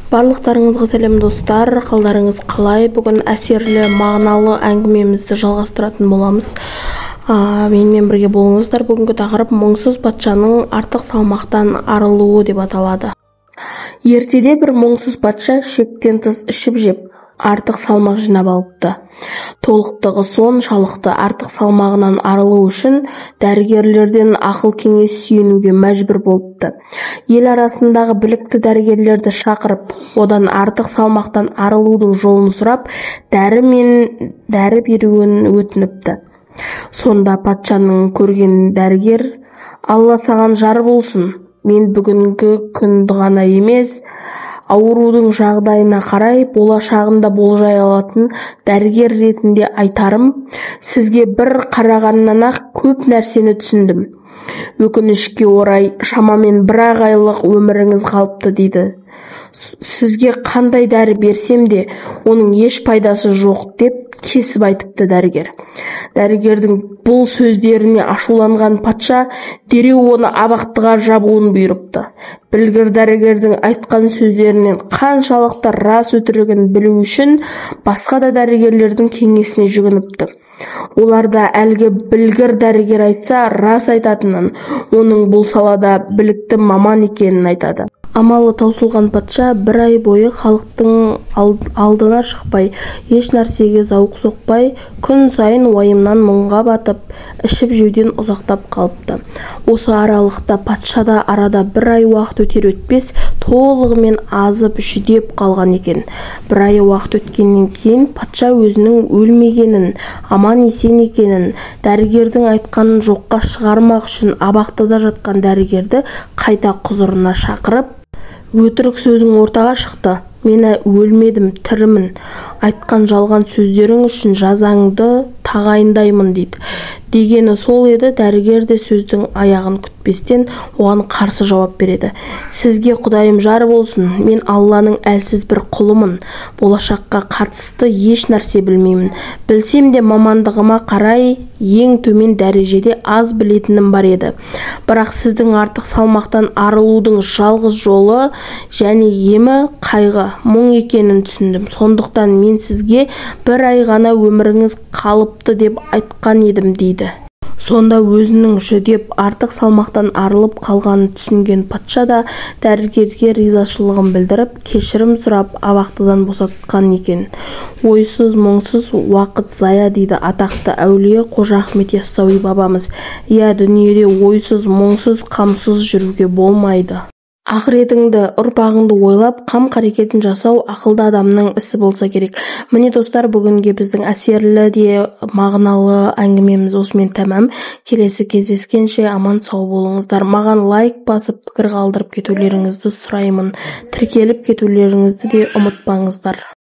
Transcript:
Барлықтарыңызға сәлем достар, қалдарыңыз қалай? Бүгін әсерлі, мағыналы әңгімемізді жалғастыратын боламыз. Менімен бірге болыңыздар. Бүгінгі тақырып мұңсыз патшаның артық салмақтан арылуы деп аталады. Ертеде бір мұңсыз патша шектен тыс ішіп жеп, артық салмақ жинап алыпты. Толықтығы соншалықты артық салмағынан арылу үшін дәрігерлерден ақыл кеңес сүйенуге мәжбүр болыпты. Ел арасындағы білікті дәрігерлерді шақырып, одан артық салмақтан арылудың жолын сұрап, дәрі беруін өтініпті. Сонда патшаның көрген дәрігер: «Алла саған жар болсын, мен бүгінгі күнді ғана емес, аурудың жағдайына қарай болашағында болжай алатын дәрігер ретінде айтарым, сізге бір қарағаннан-ақ көп нәрсені түсіндім. Өкінішке орай, шамамен 1 айлық өміріңіз қалыпты» дейді. «Сізге қандай дәрі берсем де, оның еш пайдасы жоқ» деп кесіп айтыпты дәрігер. Дәрігердің бұл сөздеріне ашуланған патша дереу оны абақтыға жабуын бұйырыпты. Білгір дәрігердің айтқан сөздерінен қаншалықты рас өтірігін білу үшін басқа да дәрігерлердің кеңесіне жүгініпті. Олар да әлгі білгір дәрігер айтса рас айтатынын, оның бұл салада білікті маман екенін айтады. Амалы таусылған патша 1 ай бойы халықтың алдына шықпай, еш нәрсеге зауық соқпай, күн сайын уайымнан мұңға батып, ішіп жеуден ұзақтап қалыпты. Осы аралықта патшада арада 1 ай уақыт өтер-өтпес толығымен азып жүдеп қалған екен. 1 ай уақыт өткеннен кейін патша өзінің өлмегенін, аман есен екенін, дәрігердің айтқанын жоққа шығармақ үшін абақтыда жатқан дәрігерді қайта құзырына шақырып, «Өтірік сөзің ортаға шықты. Мені өлмедім, тірімін. Айтқан жалған сөздерің үшін жазаңды тағайындаймын» дейді. Дегені сол еді. Дәрігер де сөздің аяғын күтпестен оған қарсы жауап береді. «Сізге Құдайым жар болсын, мен Алланың әлсіз бір құлымын. Болашаққа қатысты еш нәрсе білмеймін. Білсем де мамандығыма қарай ең төмен дәрежеде аз білетінім бар еді. Бірақ сіздің артық салмақтан арылудың жалғыз жолы және емі қайғы, мұң екенін түсіндім. Сондықтан мен сізге 1 ай ғана өміріңіз қалыпты деп айтқан едім» дейді. Сонда өзінің жүдеп артық салмақтан арылып қалғанын түсінген патша да дәрігерге ризашылығын білдіріп, кешірім сұрап абақтыдан босатқан екен. «Ойсыз, мұңсыз уақыт зая» дейді атақты әулие Қожа Ахмет Яссауи бабамыз. Иә, дүниеде ойсыз, мұңсыз, қамсыз жүруге болмайды. Ақыретіңді, ұрпағыңды ойлап, қам-қарекетін жасау ақылды адамның ісі болса керек. Міне достар, бүгінге біздің әсерлі де мағыналы әңгімеміз осымен тәмам. Келесі кездескенше аман сау болыңыздар. Маған лайк басып, пікір қалдырып кетулеріңізді сұраймын. Тіркеліп кетулеріңізді де ұмытпаңыздар.